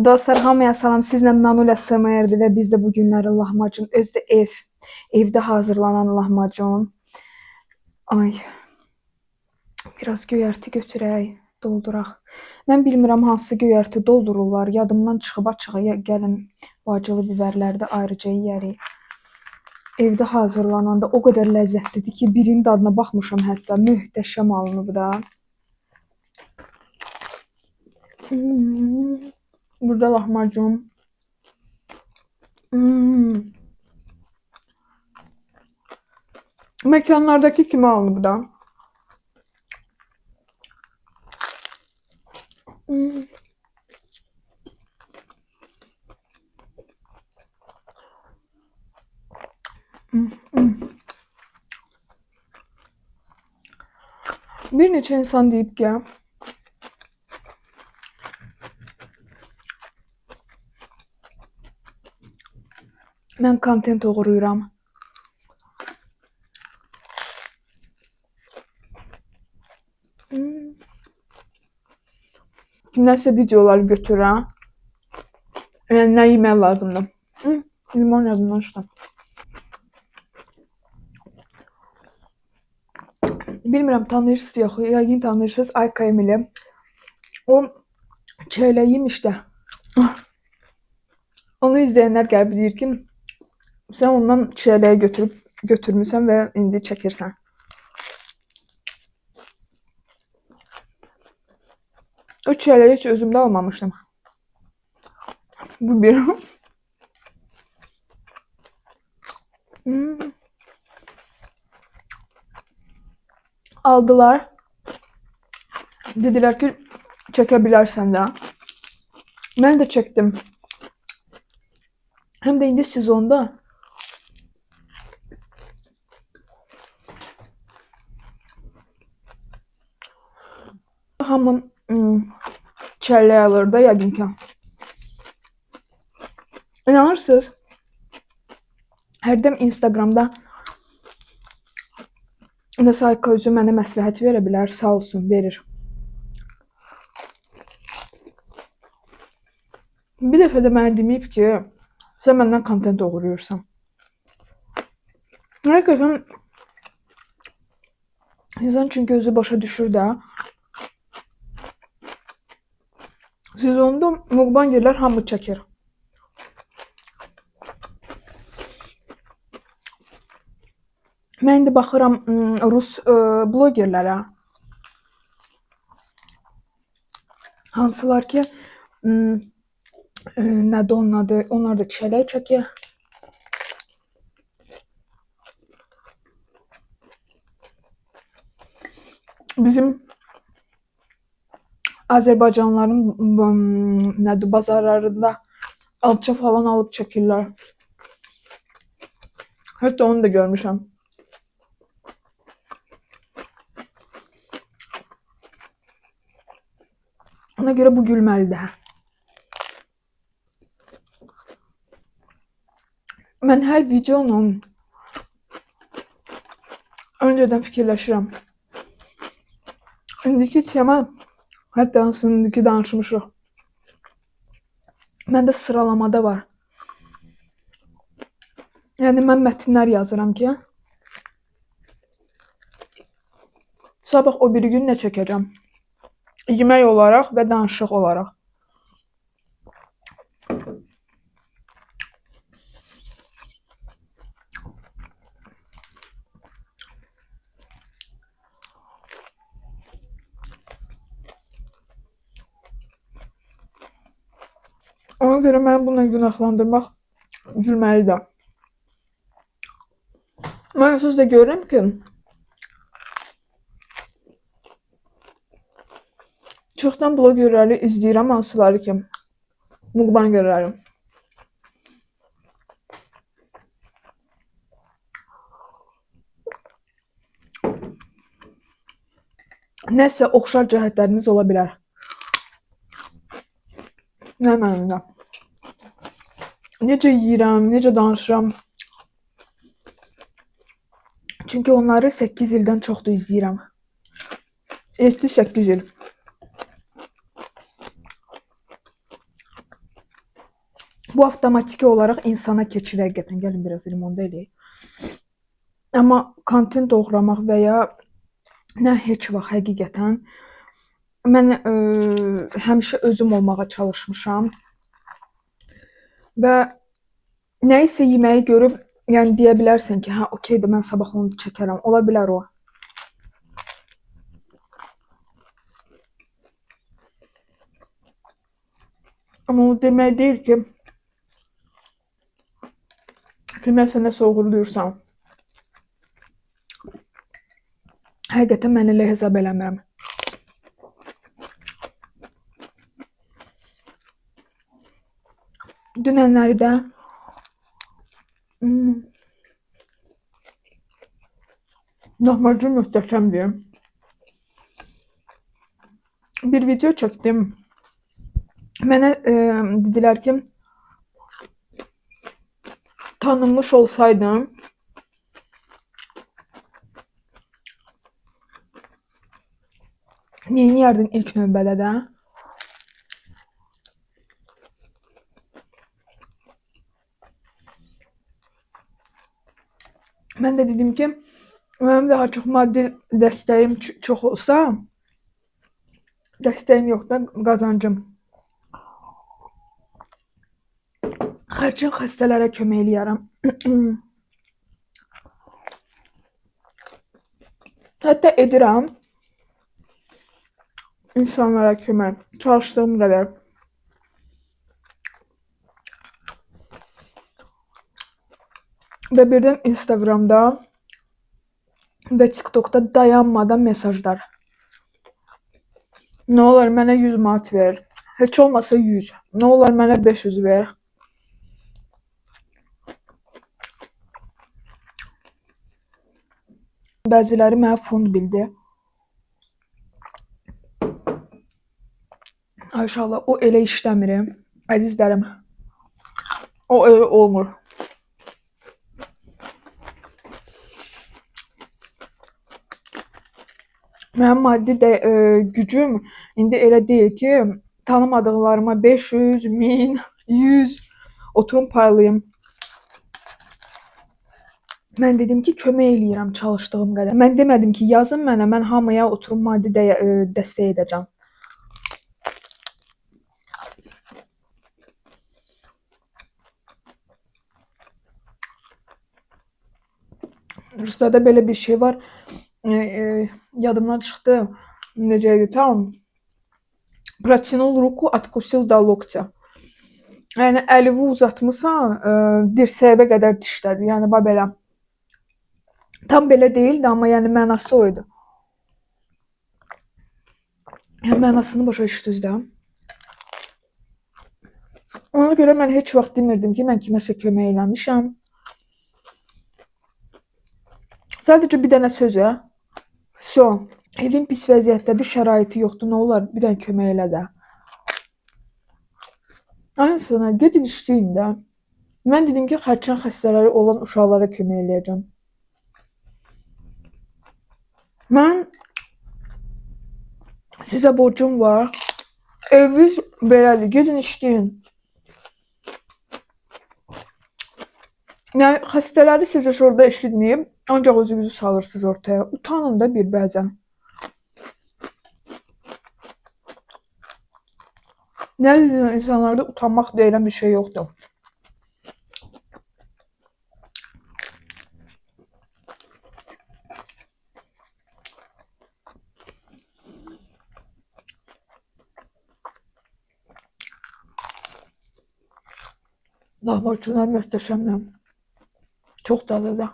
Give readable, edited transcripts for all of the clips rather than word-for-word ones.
Dostlar, hamıya salam. Sizlə Nanula SMR-dir və biz də bu günləri lahmacun, özü də evdə hazırlanan lahmacun. Ay, biraz göyərti götürək, dolduraq. Mən bilmirəm hansı göyərti doldururlar. Yadımdan çıxıb açığa gəlin bu acılı biberləri də ayrıca yeyərik. Evdə hazırlananda o qədər ləzzətlidir ki, birinin dadına baxmışam hətta. Möhtəşəm alınıb da. Burada lahmacun. Mekanlardaki kimi alınıb da. Bir neçə insan deyib ki, mən kontent oğuruyuram. Kimlərsə videoları götürürəm. Yəni nə yemək lazımdır. Limon yadımdan çıxdı. Bilmirəm, tanıyırsınız yox, yəqin tanıyırsınız Ayka Emili. O çələ yemişdə. Onu izləyənlər gəlib deyir ki, sən ondan çələyi götürmüsən və indi çəkirsən. O çələyi heç özümdə almamışdım. Bu bir. Aldılar. Dedilər ki, çəkə bilərsən də. Mən də çəkdim. Həm də indi sezonda. Hamı çəlləyi alır da yəqin ki. İnanırsınız? Hərdən Instagramda nəsə Ayka özü mənə məsləhət verə bilər, sağ olsun, verir. Bir dəfə də mənə deməyib ki, sən məndən kontent oğuruyursan. Həqiqətən insan çünki özü başa düşür də. Sezonda mukbangerlər hamı çəkir. Mən indi baxıram Rus blogerlərə. Hansılar ki, nədir onun adı? Onlar da çələk çəkir. Bizim Azərbaycanlıların nədir bazarlarında alça falan alıb çəkirlər. Hətta onu da görmüşəm. Ona görə bu gülməlidir. Mən hər videonun öncədən fikirləşirəm. İndiki tema, hətta indiki danışmışıq. Məndə sıralamada var. Yəni mən mətnlər yazıram ki, sabah o biri gün nə çəkəcəm? Yemək olaraq və danışıq olaraq. Ona görə mən bununla günahlandırmaq gülməlidir. Mən siz də görürəm ki, çoxdan blogerləri izləyirəm, hansıları ki, mukbangerləri. Nəsə oxşar cəhətləriniz ola bilər. Nə mənimlə? Necə yeyirəm, necə danışıram. Çünki onları 8 ildən çoxdur izləyirəm. 7-8 il. Bu avtomatik olaraq insana keçir həqiqətən. Gəlin biraz limonda eləyək. Amma kontent doğramaq və ya nə heç vaxt həqiqətən mən həmişə özüm olmağa çalışmışam və nəyisə yeməyi görüb, yəni deyə bilərsən ki, hə, okeydir, mən sabah onu çəkərəm. Ola bilər o. Amma o demək deyil ki, kiməsə nəsə uğurluyursan. Həqiqətən mən elə hesab eləmirəm. Dünənləri də lahmacun möhtəşəmdir. Bir video çəkdim. Mənə dedilər ki, tanınmış olsaydım neyniyərdin ilk növbədə də? Mən də dedim ki, mənim daha çox maddi dəstəyim çox olsa, dəstəyim yox da qazancım. Xərçəng xəstələrə kömək eləyərəm. Hətta edirəm insanlara kömək, çalışdığım qədər. Və birdən Instagramda və TikTokda dayanmadan mesajlar. Nə olar mənə 100 manat ver. Heç olmasa 100. Nə olar mənə 500 ver. Bəziləri mənə fond bildi. İnşallah o elə işləmir. Əzizlərim. O elə olmur. Mənim maddi gücüm indi elə deyil ki, tanımadıqlarıma 500, 1000, 100 oturum paylayım. Mən dedim ki, kömək eləyirəm çalışdığım qədər. Mən demədim ki, yazın mənə, mən hamıya oturum maddi dəstək edəcəm. Ruslarda belə bir şey var. Yadımdan çıxdı. Necə idi tam? Протянул руку, откусил до локтя. Yəni əlini uzatmısan, dirsəyə qədər dişlədi. Yəni belə. Tam belə deyildi, amma yəni mənası o idi. Yəni mənasını başa düşdünüz də. Ona görə mən heç vaxt demirdim ki, mən kiməsə kömək eləmişəm. Sadəcə bir dənə sözə. So, evin pis vəziyyətdədir, şəraiti yoxdur, nə olar, bir dənə kömək elə də. Aynısına, gedin işləyin də. Mən dedim ki, xərçəng xəstələri olan uşaqlara kömək eləyəcəm. Mən sizə borcum var. Eviniz belədir, gedin işləyin. Yəni, xəstələri sizə orada eşitməyib, ancaq özünüzü salırsınız ortaya. Utanın da bir bəzən. Nə deyirəm, insanlarda utanmaq deyilən bir şey yoxdur. Lahmacunlar möhtəşəmdir. Çox dadlıdır.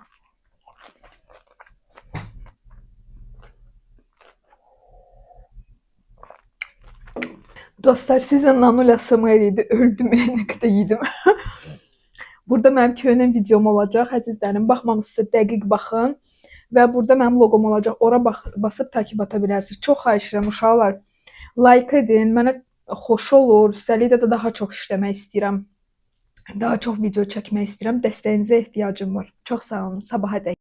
Dostlar, sizlə Nanul ASMR idi. Öldüm, nə qədər yedim. Burada mənim köhnə videom olacaq. Əzizlərim, baxmamısınızsa dəqiq baxın. Və burada mənim loqom olacaq. Ora basıb takib ata bilərsiniz. Çox xahiş edirəm uşaqlar. Like edin. Mənə xoş olur. Üstəlik də daha çox işləmək istəyirəm. Daha çox video çəkmək istəyirəm. Dəstəyinizə ehtiyacım var. Çox sağ olun. Sabahədək.